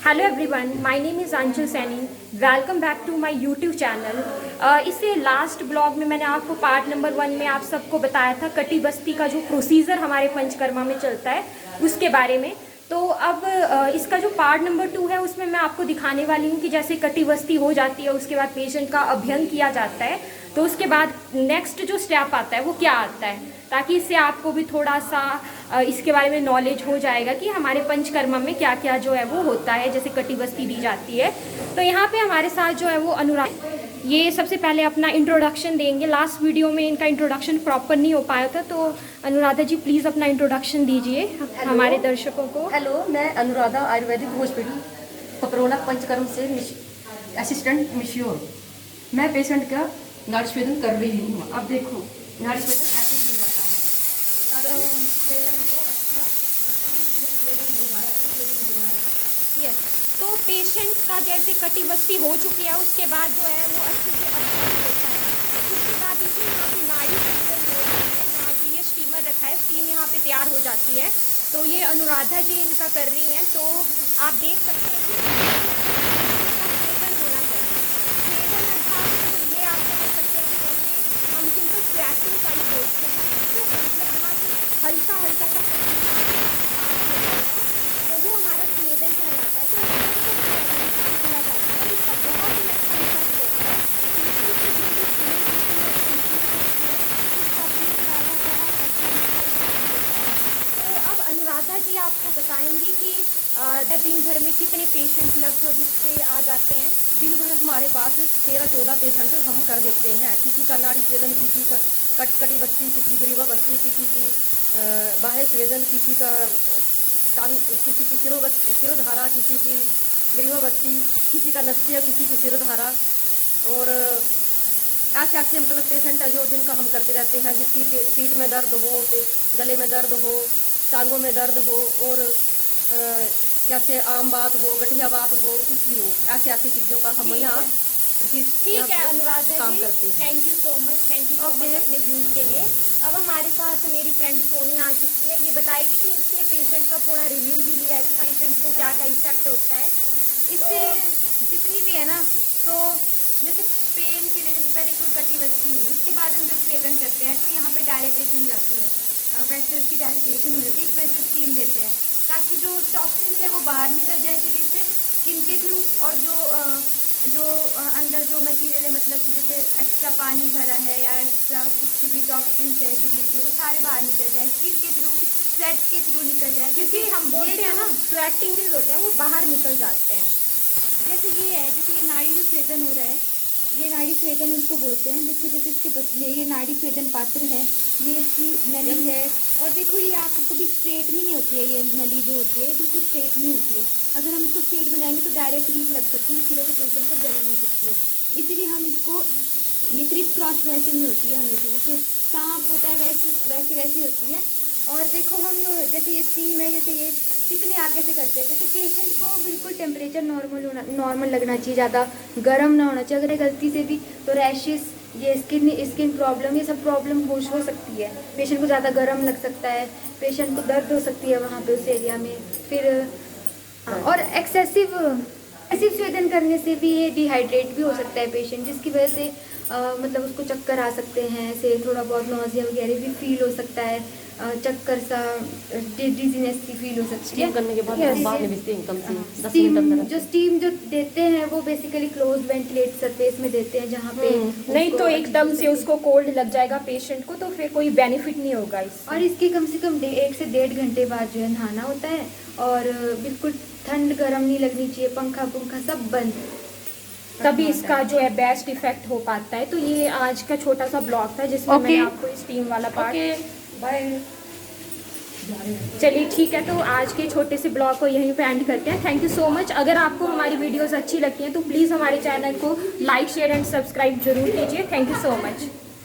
Hello everyone, my name is Anshu Saini. Welcome back to my YouTube channel. इससे last blog में मैंने आपको part number 1 में आप सबको बताया था कटी बस्ती का जो प्रोसीजर हमारे पंचकर्मा में चलता है उसके बारे में। तो अब इसका जो पार्ट नंबर 2 है उसमें मैं आपको दिखाने वाली हूँ कि जैसे कटी बस्ती हो जाती है उसके बाद पेशेंट का अभ्यंग किया जाता है, तो उसके बाद नेक्स्ट जो स्टेप आता है वो क्या आता है, ताकि इससे आपको भी थोड़ा सा इसके बारे में नॉलेज हो जाएगा कि हमारे पंचकर्मा में क्या क्या जो है वो होता है, जैसे कटी बस्ती दी जाती है। तो यहाँ पे हमारे साथ जो है वो अनुराग, ये सबसे पहले अपना इंट्रोडक्शन देंगे। लास्ट वीडियो में इनका इंट्रोडक्शन प्रॉपर नहीं हो पाया था, तो अनुराधा जी प्लीज़ अपना इंट्रोडक्शन दीजिए हमारे दर्शकों को। हेलो, मैं अनुराधा आयुर्वेदिक हॉस्पिटल पकरोला पंचकर्म से असिस्टेंट मिश्योर। मैं पेशेंट का नाड़ी स्वेदन कर रही हूँ। अब देखो, नाड़ी स्वेदन ऐसे किया जाता है ताकि पेशेंट को अच्छा स्वेदन हो जाए। यस, तो पेशेंट का जैसे कटी बस्ती हो चुकी है उसके बाद जो है वो अच्छे से अभ्यंग होता है। उसके बाद देखिए यहाँ पे नाड़ी स्वेदन हो रहा है, यहाँ पे ये स्टीमर रखा है, स्टीम यहाँ पे तैयार हो जाती है। तो ये अनुराधा जी इनका कर रही हैं, तो आप देख सकते हैं कि स्वेदन होना चाहिए। स्वेदन अर्थात ये आप समझ सकते हैं कि जैसे हम सिंपल स्वेटिंग का ही बोलते हैं, तो मतलब वहाँ से हल्का हल्का सा तो वो हमारा स्वेदन कहलाता है। तो बोला जाता है और इसका बहुत ही अच्छा इफेक्ट होता है। पेशेंट की जो भी स्मेल होती है, उसका भी बहुत अच्छा इफेक्ट होता है। तो अब अनुराधा जी आपको बताएंगे कि दिन भर में कितने पेशेंट लगभग इससे आ जाते हैं। दिन भर हमारे पास 13-14 पेशेंट हम कर देते हैं। किसी का नाड़ी स्वेदन, किसी का कटी बस्ती, किसी ग्रीवा बस्ती, किसी की बाह्य स्वेदन, किसी का किसी की सिरोधारा, किसी की ग्रीवा बस्ती, किसी का नस्य, किसी की सिरोधारा। और ऐसे ऐसे मतलब पेशेंट है जो जिनका हम करते रहते हैं, जिसकी पीठ में दर्द हो, गले में दर्द हो, टांगों में दर्द हो, और जैसे आम बात हो, गठिया बात हो, कुछ भी हो, ऐसे ऐसी चीज़ों का हम यहाँ ठीक है अनुराधा काम जी, करते हैं। Thank you so much, thank you so much अपने व्यूज के लिए। अब हमारे साथ मेरी फ्रेंड सोनी आ चुकी है, ये बताएगी कि इसने पेशेंट का थोड़ा रिव्यू भी लिया है कि पेशेंट को क्या क्या इफेक्ट होता है इससे। जितनी भी है ना, तो जैसे पेन की वजह से पहले कोई कटी बस्ती हुई, उसके बाद हम जब स्वेदन करते हैं तो यहाँ पे डायलेटेशन जाती है, वेसल्स की डायलेटेशन हो जाती है, इस वजह से स्टीम देते हैं ताकि जो टॉक्सिन्स है वो बाहर निकल जाए शरीर से स्किन के थ्रू, और जो अंदर जो मटीरियल है, मतलब कि जैसे एक्स्ट्रा पानी भरा है या एक्स्ट्रा कुछ भी टॉक्सिन्स है शरीर के, वो सारे बाहर निकल जाए स्किन के थ्रू, स्वेट के थ्रू निकल जाए। क्योंकि हम बोलते हैं ना स्वेटिंग होते हैं वो बाहर निकल जाते हैं। जैसे ये है, जैसे ये नाड़ी जो स्वेदन हो रहा है, ये नाड़ी स्वेदन इसको बोलते हैं। देखो जैसे इसके बस ये नाड़ी स्वेदन पात्र है, ये इसकी नली है, और देखो ये आपको कभी स्ट्रेट नहीं होती है, ये नली जो होती है बिल्कुल स्ट्रेट नहीं होती है। अगर हम इसको स्ट्रेट बनाएंगे तो डायरेक्ट हीट लग सकती है, इसी वजह से पेशेंट को जलन हो सकती है। इसीलिए हम इसको, ये क्रिस क्रॉस वैसे नहीं होती है हमेशा, जैसे सांप होता है वैसे वैसी होती है। और देखो हम जैसे ये स्टीम है, जैसे ये कितने आगे से करते हैं, जैसे पेशेंट को बिल्कुल टेम्परेचर नॉर्मल लगना चाहिए, ज़्यादा गर्म ना होना चाहिए। अगर गलती से भी तो रैशेस, ये स्किन प्रॉब्लम, ये सब प्रॉब्लम हो सकती है। पेशेंट को ज़्यादा गर्म लग सकता है, पेशेंट को दर्द हो सकती है वहाँ पे उस एरिया में। फिर और एक्सेसिव स्वेदन करने से भी ये डिहाइड्रेट भी हो सकता है पेशेंट, जिसकी वजह से मतलब उसको चक्कर आ सकते हैं, ऐसे थोड़ा बहुत नौजिया वगैरह भी फील हो सकता है, चक्कर सा, डिजीनेस सी फील हो सकती है। करने के बाद जो स्टीम जो देते हैं वो बेसिकली क्लोज वेंटिलेट सरफेस में देते हैं, जहाँ पे नहीं तो एकदम से उसको कोल्ड लग जाएगा पेशेंट को, तो फिर कोई बेनिफिट नहीं होगा इस। और इसके कम से कम 1 से 1.5 घंटे बाद जो है नहाना होता है, और बिल्कुल ठंड गर्म नहीं लगनी चाहिए, पंखा सब बंद, तभी इसका जो है बेस्ट इफेक्ट हो पाता है। तो ये आज का छोटा सा ब्लॉग था जिसमें मैंने आपको स्टीम वाला पार्ट। बाय। चलिए ठीक है, तो आज के छोटे से ब्लॉग को यहीं पे एंड करते हैं। Thank you so much. अगर आपको हमारी वीडियोस अच्छी लगती हैं तो प्लीज़ हमारे चैनल को लाइक शेयर एंड सब्सक्राइब जरूर कीजिए। Thank you so much.